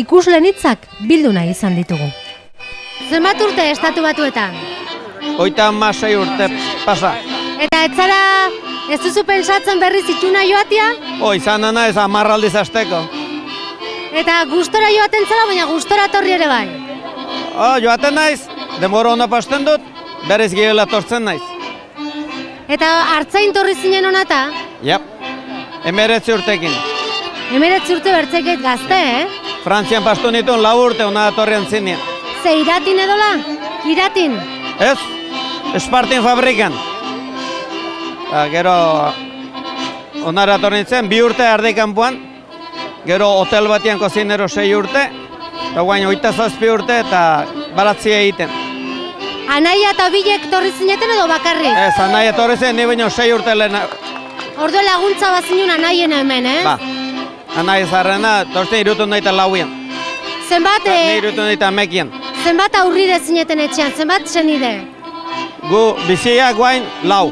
ikusleen hitzak bildu nahi izan ditugu. Zenbat urte Estatu Batuetan? 36 urte pasa. Eta ez duzu pentsatzen berriz itxuna joatia? Izan naiz 10 aldiz asteko. Eta gustora joaten zara, baina gustora torri ere bai? Joaten naiz, denbora ona pasten dut, berriz gehiela tortzen naiz. Eta Artzain torri zinen honata? Yep, 19 urtekin. 19 urte bertzeket gazte, Frantzian pastu nituen 4 urte ona torrian zinean. Ze iratin edola? Iratin? Ez, Espartin fabrikan. Gero onara torri nintzen, 2 urte ardi kanpoan, gero hotel batian kozinero 6 urte, eta guain 27 urte eta baratzia egiten. Anaia eta bilek torri zineten edo bakarrik? Ez, anaia torri zen, ni baino 6 urte lehen. Ordu laguntza bazinun anaien hemen, Ba, anaia zarrena, torzen irutun daita lauian. Zenbat, Ni irutun daita amekian. zenbat aurride zineten etxean, zenbat senide? Gu biziak guain 4.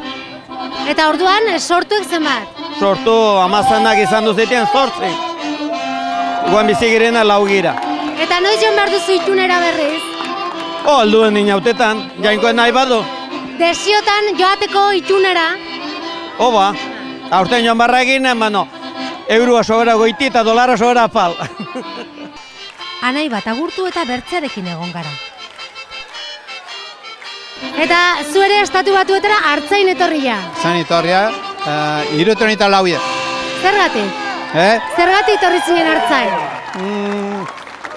Eta orduan sortuek zenbat? Sortu amazanak izan duzitien 8. Guain bizigirena 4 gira. Eta noiz joan behar duzu itunera berriz? Alduen inautetan, jainkoen nahi badu. Desiotan joateko itunera? Ba, aurten joan barra egin, euroa sobera goiti eta dolara sobera pal. Anai bat agurtu eta bertzearekin egon gara. Eta zu ere Estatu Batuetara Artzain etorria? Zain etorria, irutun eta lauia. Zergatik? Zergatik etorri zinen Artzain?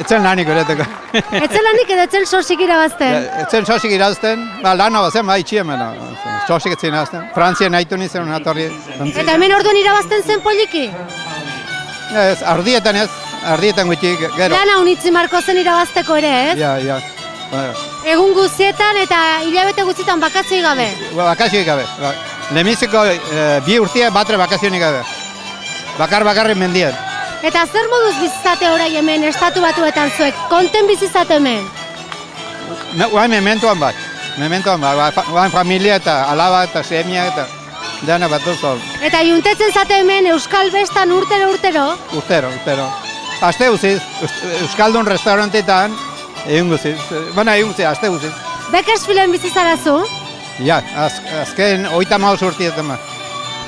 Etzen lanik ureteko. Etzen lanik edo etzen sosik irabazten? Etzen sosik irazten, lana bazen, itxien bena. Sosik etzen irazten. Frantzia nahitu nintzen una torri. Eta hemen orduan irabazten zen poliki? Ez, ardietan gutxi, gero. Lana unitzi marko zen irabazteko ere, ez? Ja. Egun guztietan eta hilabete guztietan bakazioi gabe? Bakazioi gabe. Lemiziko 2 urtea batre bakazionik gabe. Bakarri mendien. Eta zer moduz bizizate orai hemen Estatu Batuetan zuek? Konten bizizate hemen? Guain mementoan bat. Guain familia eta alaba eta semia eta dana bat duzu. Eta juntetzen zate hemen Euskal Bestan urtero? Urtero. Aste guziz, Euskaldun restaurantetan, egin guziz. Aste guziz. Bakersfielden bizizarazu? Ja, azken 35 urtietan bat.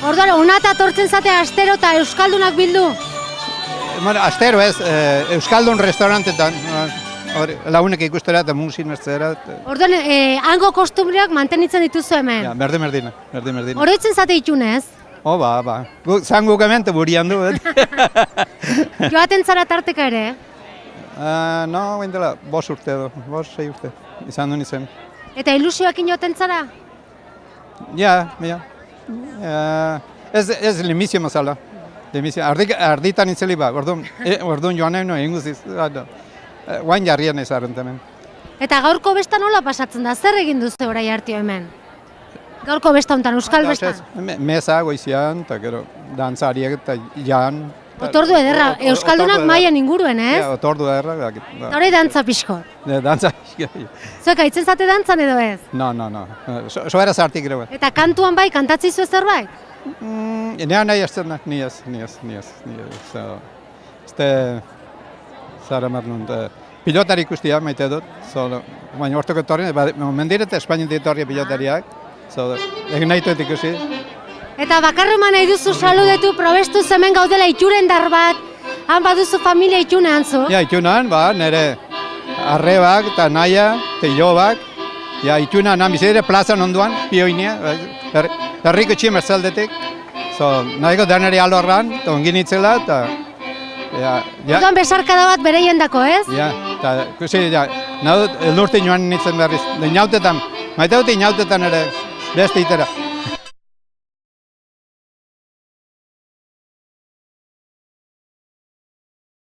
Orduan, onata tortzen zate astero eta Euskaldunak bildu? Astero ez, Euskaldun restaurantetan, lagunek ikustera eta musin mertzera. Orduan, hango kostumbreak mantenitzen dituzu hemen? Ja, berdin. Oroitzen zate itunez? Ba. Zanguk hemen burian du. Joaten zara tarteka ere? No, dela, 5 urte edo, 6 urte, izan du nintzen. Eta ilusioakin joaten zara? Ja. Ez limizio mazala. Arditan itzeli ba, orduan joan nahi egin guziz. Guain jarrian ez arrentamen. Eta gaurko besta nola pasatzen da? Zer egin duzu orai hartio hemen? Gaurko besta honetan, Euskal Bestan? Meza goizian, eta gero dantzariak eta jan. Otordu ederra, Euskaldunak mailan inguruen, ez? Ja, otordu ederra. Eta hori dantza pixko? Dantza. Zuek aitzen zate dantzan edo ez? No. Soera zartik gero. Eta kantuan bai, kantatzizu ez zerbait? Nea nahi azten da, ni ez. Zara marlun, pilotari ikustia maite dut, baina hortoko etorri, mendiret Espainian etorri pilotariak, egin nahi dut ikusi. Eta bakarruman nahi duzu saludetu, probestu hemen gaudela itxuren dar bat, han baduzu familia itxunean zu? Ja, itxunan, nire arrebak eta naia, eta ilobak, itxunan, bizire plazan onduan, pioinia, herriko txien merzaldetik, nahiko danari alorran, eta ongin itzela, eta... Orduan besarkada bat bereien dako, ez? Ja, eta ikusi, nahi dut, eldurti joan nintzen berriz, inautetan, maite dut inautetan ere, beste itera.